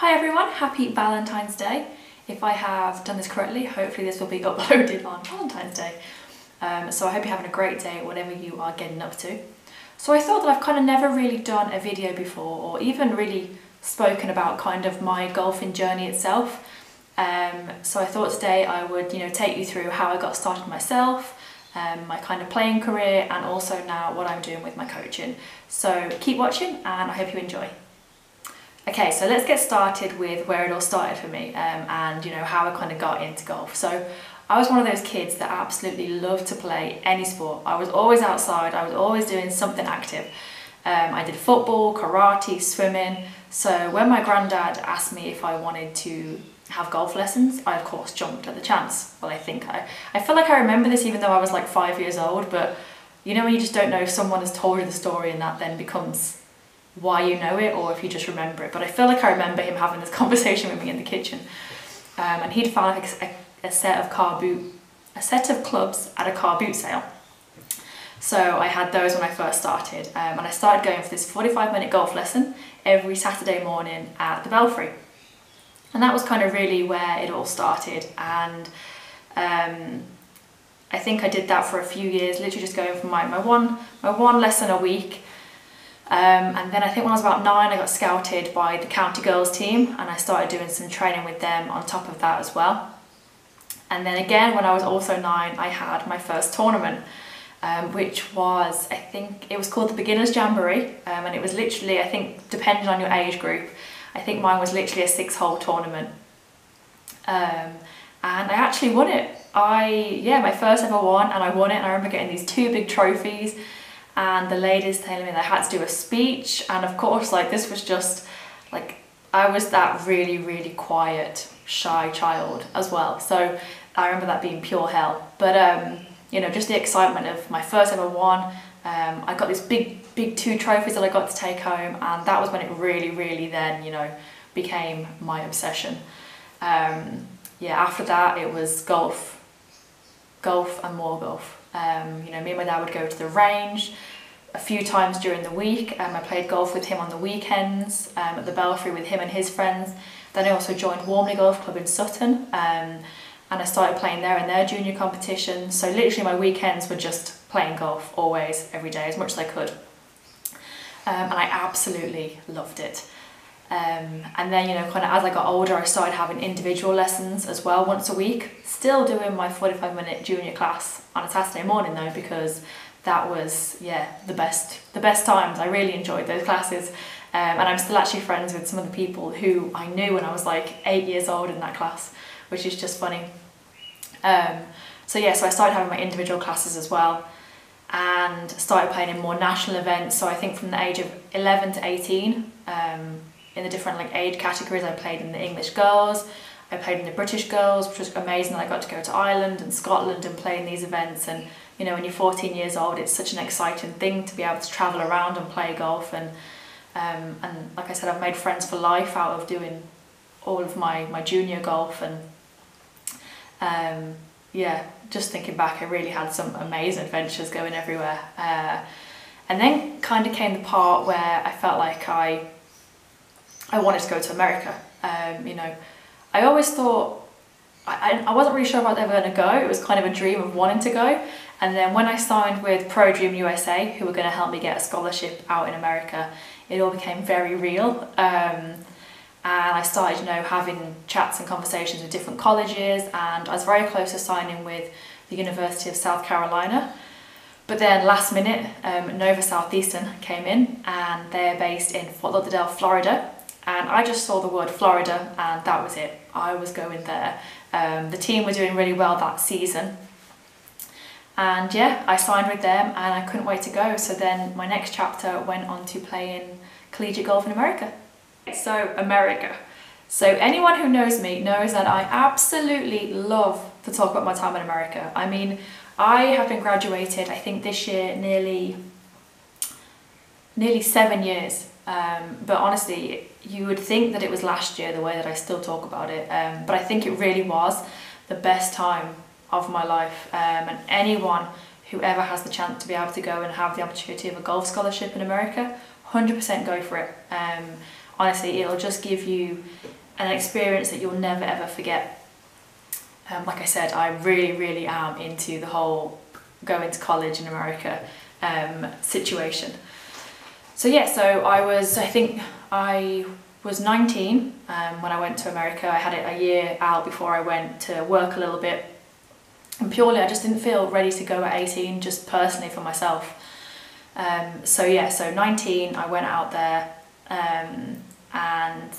Hi everyone, happy Valentine's Day. If I have done this correctly, hopefully this will be uploaded on Valentine's Day. So I hope you're having a great day, whatever you are getting up to. So I thought that I've kind of never really done a video before, or even really spoken about kind of my golfing journey itself. So I thought today I would, take you through how I got started myself, my kind of playing career, and also now what I'm doing with my coaching. So keep watching and I hope you enjoy. Okay, so let's get started with where it all started for me, and how I kind of got into golf. So I was one of those kids that absolutely loved to play any sport. I was always outside, I was always doing something active. I did football, karate, swimming. So when my granddad asked me if I wanted to have golf lessons, I of course jumped at the chance. Well, I feel like I remember this even though I was like 5 years old, but when you just don't know if someone has told you the story and that then becomes why you know it, or if you just remember it. But I feel like I remember him having this conversation with me in the kitchen, and he'd found a set of clubs at a car boot sale. So I had those when I first started, and I started going for this 45-minute golf lesson every Saturday morning at the Belfry, and that was kind of really where it all started. And I think I did that for a few years, literally just going for my one lesson a week. And then I think when I was about 9 I got scouted by the county girls team, and I started doing some training with them on top of that as well. And then again when I was also 9 I had my first tournament, which was, I think it was called the Beginners Jamboree, and it was literally, I think depending on your age group, I think mine was literally a 6-hole tournament, and I actually won it. My first ever one, and I won it, and I remember getting these 2 big trophies. And the ladies telling me that I had to do a speech, and of course this was just I was that really quiet, shy child as well, so I remember that being pure hell. But just the excitement of my first ever one. I got these big 2 trophies that I got to take home, and that was when it really then became my obsession. After that it was golf and more golf. Me and my dad would go to the range a few times during the week. I played golf with him on the weekends at the Belfry with him and his friends. Then I also joined Warmley Golf Club in Sutton, and I started playing there in their junior competition. So literally my weekends were just playing golf, always, every day, as much as I could. And I absolutely loved it. And then kind of as I got older I started having individual lessons as well once a week, still doing my 45-minute junior class on a Saturday morning though, because that was the best times. I really enjoyed those classes, and I'm still actually friends with some of the people who I knew when I was like 8 years old in that class, which is just funny. So I started having my individual classes as well, and started playing in more national events. So I think from the age of 11 to 18, in the different age categories, I played in the English girls, I played in the British girls, which was amazing. I got to go to Ireland and Scotland and play in these events, and when you're 14 years old it's such an exciting thing to be able to travel around and play golf, and like I said, I've made friends for life out of doing all of my junior golf, and just thinking back, I really had some amazing adventures going everywhere. And then kind of came the part where I felt like I wanted to go to America. I always thought, I wasn't really sure if I was ever going to go. It was kind of a dream of wanting to go. And then when I signed with Pro Dream USA, who were going to help me get a scholarship out in America, it all became very real. And I started, having chats and conversations with different colleges, and I was very close to signing with the University of South Carolina. But then last minute, Nova Southeastern came in, and they're based in Fort Lauderdale, Florida. And I just saw the word Florida and that was it. I was going there. The team were doing really well that season. And I signed with them and I couldn't wait to go. So then my next chapter went on to playing collegiate golf in America. So America. So anyone who knows me knows that I absolutely love to talk about my time in America. I mean, I have been graduated, I think this year, nearly 7 years. But honestly, you would think that it was last year, the way that I still talk about it, but I think it really was the best time of my life, and anyone who ever has the chance to be able to go and have the opportunity of a golf scholarship in America, 100% go for it. Honestly, it'll just give you an experience that you'll never ever forget. Like I said, I really am into the whole going to college in America situation. So yeah, so I think I was 19 when I went to America. I had it a year out before I went to work a little bit, and purely I just didn't feel ready to go at 18, just personally for myself. So yeah, so 19 I went out there, and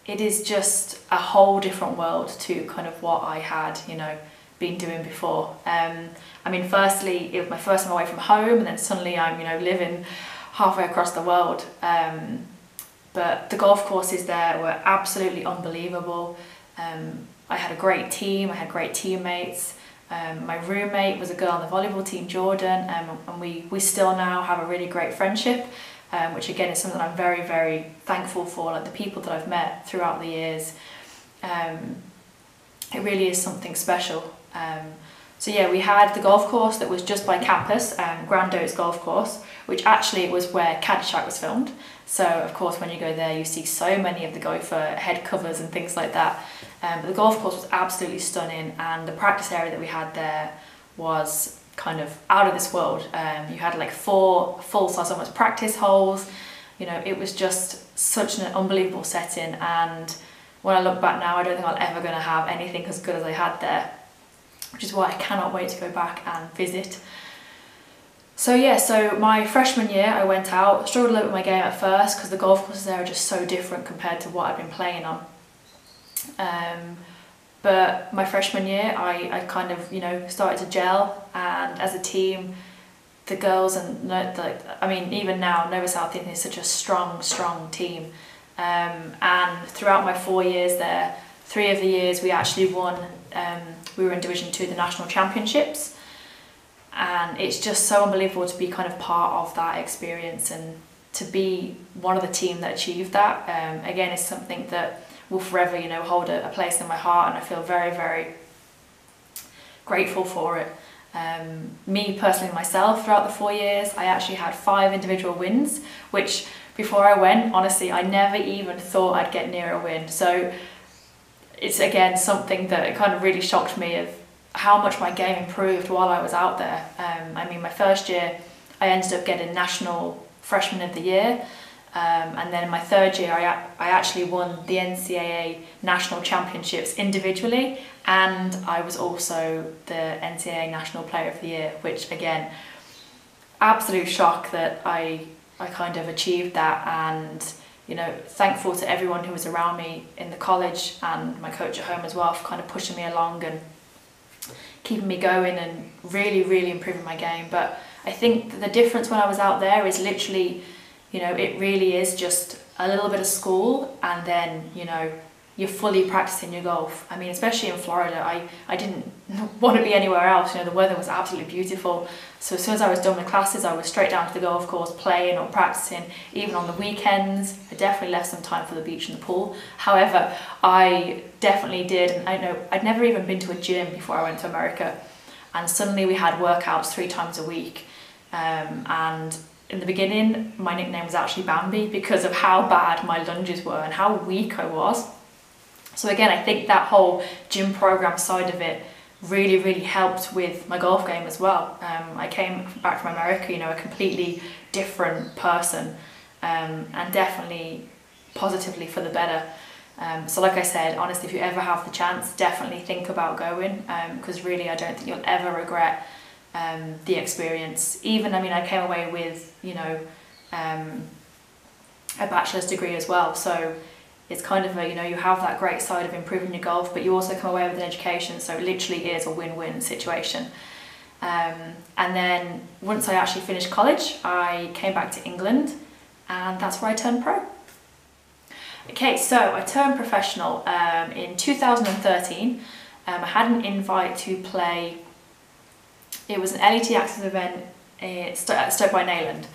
it is just a whole different world to kind of what I had, you know, been doing before. I mean, firstly, it was my first time away from home, and then suddenly I'm, you know, living halfway across the world. But the golf courses there were absolutely unbelievable. I had a great team, I had great teammates. My roommate was a girl on the volleyball team, Jordan, and we still now have a really great friendship, which again is something that I'm very thankful for, like the people that I've met throughout the years. It really is something special. So yeah, we had the golf course that was just by campus, Grand Oaks Golf Course, which actually was where Caddyshack was filmed. So of course when you go there you see so many of the gopher head covers and things like that. But the golf course was absolutely stunning, and the practice area that we had there was kind of out of this world. You had like 4 full-size almost practice holes. You know, it was just such an unbelievable setting, and when I look back now I don't think I'm ever going to have anything as good as I had there, which is why I cannot wait to go back and visit. So yeah, so my freshman year I went out, struggled a little bit with my game at first because the golf courses there are just so different compared to what I've been playing on. But my freshman year I kind of, you know, started to gel, and as a team the girls, and I mean even now Nova Southeastern is such a strong team, and throughout my 4 years there, 3 of the years we actually won. We were in Division 2 of the National Championships, and it's just so unbelievable to be kind of part of that experience and to be one of the team that achieved that. Again, it's something that will forever, you know, hold a place in my heart, and I feel very grateful for it. Me personally, myself, throughout the 4 years I actually had 5 individual wins, which before I went, honestly, I never even thought I'd get near a win. So it's again something that it kind of really shocked me of how much my game improved while I was out there. I mean, my first year I ended up getting National Freshman of the Year, and then in my 3rd year I actually won the NCAA National Championships individually, and I was also the NCAA National Player of the Year, which again, absolute shock that I kind of achieved that, and you know, thankful to everyone who was around me in the college and my coach at home as well for kind of pushing me along and keeping me going and really improving my game. But I think the difference when I was out there is literally, you know, it really is just a little bit of school, and then, you know, you're fully practicing your golf. I mean, especially in Florida, I didn't want to be anywhere else. You know, the weather was absolutely beautiful. So as soon as I was done with classes, I was straight down to the golf course, playing or practicing. Even on the weekends, I definitely left some time for the beach and the pool. However, I definitely did, and I know I'd never even been to a gym before I went to America, and suddenly we had workouts 3 times a week. And in the beginning, my nickname was actually Bambi because of how bad my lunges were and how weak I was. So again, I think that whole gym program side of it really helped with my golf game as well. I came back from America, you know, a completely different person, and definitely positively for the better. So like I said, honestly, if you ever have the chance, definitely think about going, because really I don't think you'll ever regret the experience. Even, I mean, I came away with, you know, a bachelor's degree as well, so it's kind of a, you know, you have that great side of improving your golf, but you also come away with an education, so it literally is a win-win situation. And then once I actually finished college, I came back to England, and that's where I turned pro. Okay, so I turned professional in 2013. I had an invite to play, it was an LET Access event at Stoke by Nayland.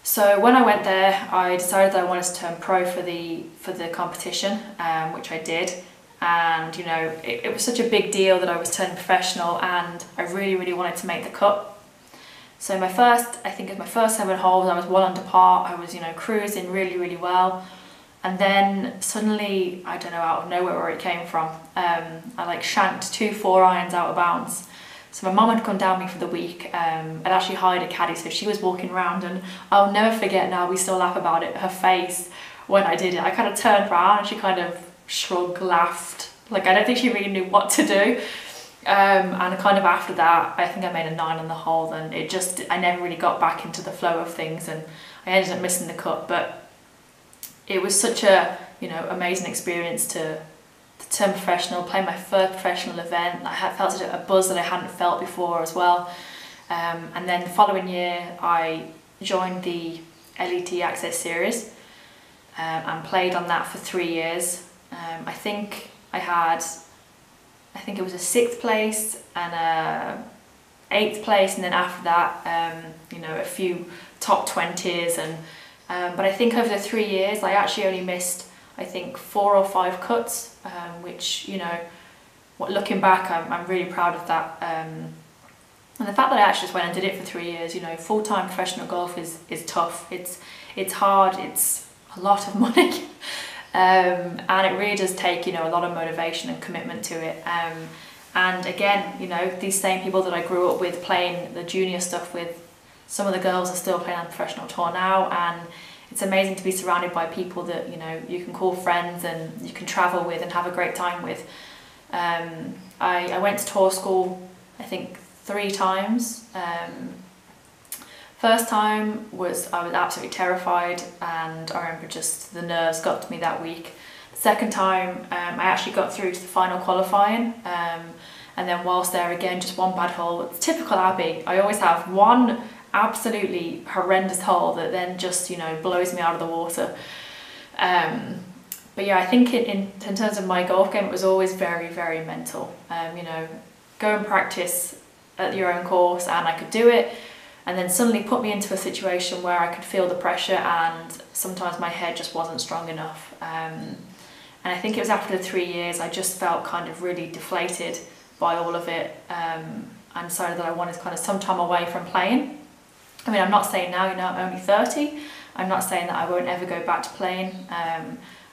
So when I went there, I decided that I wanted to turn pro for the competition, which I did. And you know, it was such a big deal that I was turning professional, and I really wanted to make the cut. So I think it was my first 7 holes, I was well under par. I was, you know, cruising really well. And then suddenly, I don't know, out of nowhere where it came from, I like shanked 2 4-irons out of bounds. So my mum had come down me for the week. I'd actually hired a caddy, so she was walking around, and I'll never forget now, we still laugh about it, her face when I did it. I kind of turned around and she kind of shrugged, laughed. Like, I don't think she really knew what to do. And kind of after that, I think I made a 9 on the hole, and I never really got back into the flow of things, and I ended up missing the cut. But it was such a, you know, amazing experience to turn professional, play my first professional event. I had felt a buzz that I hadn't felt before as well. And then the following year, I joined the LET Access Series and played on that for 3 years. I think it was a 6th place and a 8th place, and then after that, you know, a few top 20s, and but I think over the 3 years I actually only missed, I think, 4 or 5 cuts, which, you know, looking back, I'm really proud of that. And the fact that I actually just went and did it for 3 years, you know, full-time professional golf is tough. It's hard. It's a lot of money. And it really does take, you know, a lot of motivation and commitment to it. And again, you know, these same people that I grew up with playing the junior stuff with, some of the girls are still playing on the professional tour now, and it's amazing to be surrounded by people that, you know, you can call friends and you can travel with and have a great time with. I went to tour school, I think, 3 times. First time I was absolutely terrified, and I remember just the nerves got to me that week. The second time, I actually got through to the final qualifying, and then whilst there, again, just 1 bad hole. It's typical Abby. I always have one absolutely horrendous hole that then just, you know, blows me out of the water. But yeah, I think in terms of my golf game, it was always very, very mental. You know, go and practice at your own course, and I could do it, and then suddenly put me into a situation where I could feel the pressure, and sometimes my head just wasn't strong enough. And I think it was after the 3 years I just felt kind of really deflated by all of it, and decided that I wanted kind of some time away from playing. I mean, I'm not saying now, you know, I'm only 30. I'm not saying that I won't ever go back to playing.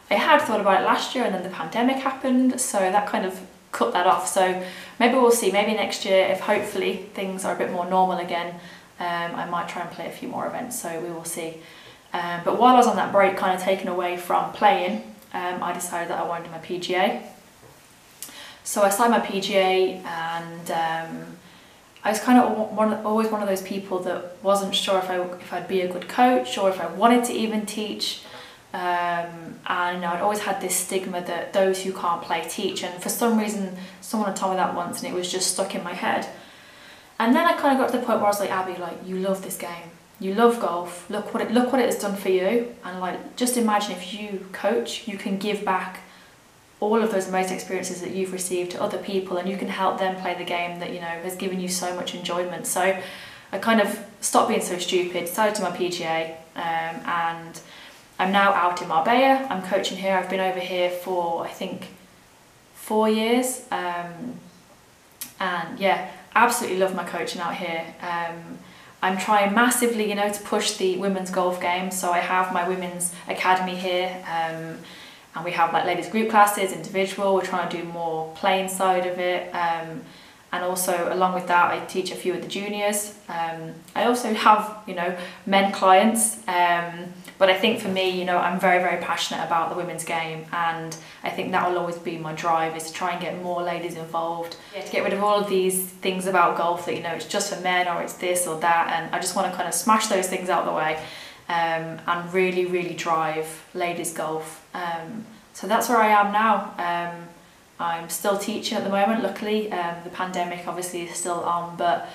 I had thought about it last year, and then the pandemic happened, so that kind of cut that off. So maybe we'll see, maybe next year, if hopefully things are a bit more normal again, I might try and play a few more events, so we will see. But while I was on that break, kind of taken away from playing, I decided that I wanted my PGA. So I signed my PGA, and I was kind of always one of those people that wasn't sure if I'd be a good coach or if I wanted to even teach. And you know, I'd always had this stigma that those who can't play teach, and for some reason someone had told me that once, and it was just stuck in my head. And then I kind of got to the point where I was like, Abby, like, you love this game, you love golf, look what it has done for you, and like, just imagine if you coach, you can give back all of those amazing experiences that you've received to other people, and you can help them play the game that, you know, has given you so much enjoyment. So I kind of stopped being so stupid, decided to my PGA, and I'm now out in Marbella. I'm coaching here. I've been over here for, I think, 4 years, and yeah, absolutely love my coaching out here. I'm trying massively, you know, to push the women's golf game. So I have my women's academy here, and we have like ladies group classes, individual. We're trying to do more playing side of it, and also along with that, I teach a few of the juniors. I also have, you know, men clients, but I think for me, you know, I'm very, very passionate about the women's game, and I think that will always be my drive, is to try and get more ladies involved. Yeah, to get rid of all of these things about golf that, you know, it's just for men or it's this or that, and I just want to kind of smash those things out of the way, and really, really drive ladies golf. So that's where I am now. I'm still teaching at the moment, luckily. The pandemic obviously is still on, but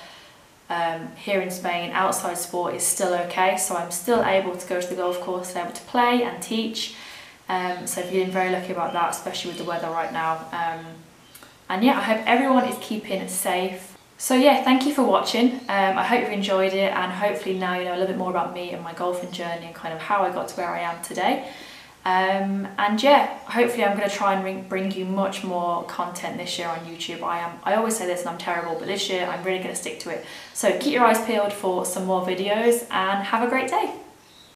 here in Spain, outside sport is still okay, so I'm still able to go to the golf course and able to play and teach. So I'm feeling very lucky about that, especially with the weather right now. And yeah, I hope everyone is keeping safe. So yeah, thank you for watching. I hope you enjoyed it, and hopefully now you know a little bit more about me and my golfing journey and kind of how I got to where I am today. And yeah, hopefully I'm going to try and bring you much more content this year on YouTube. I always say this and I'm terrible, but this year I'm really going to stick to it. So keep your eyes peeled for some more videos, and have a great day.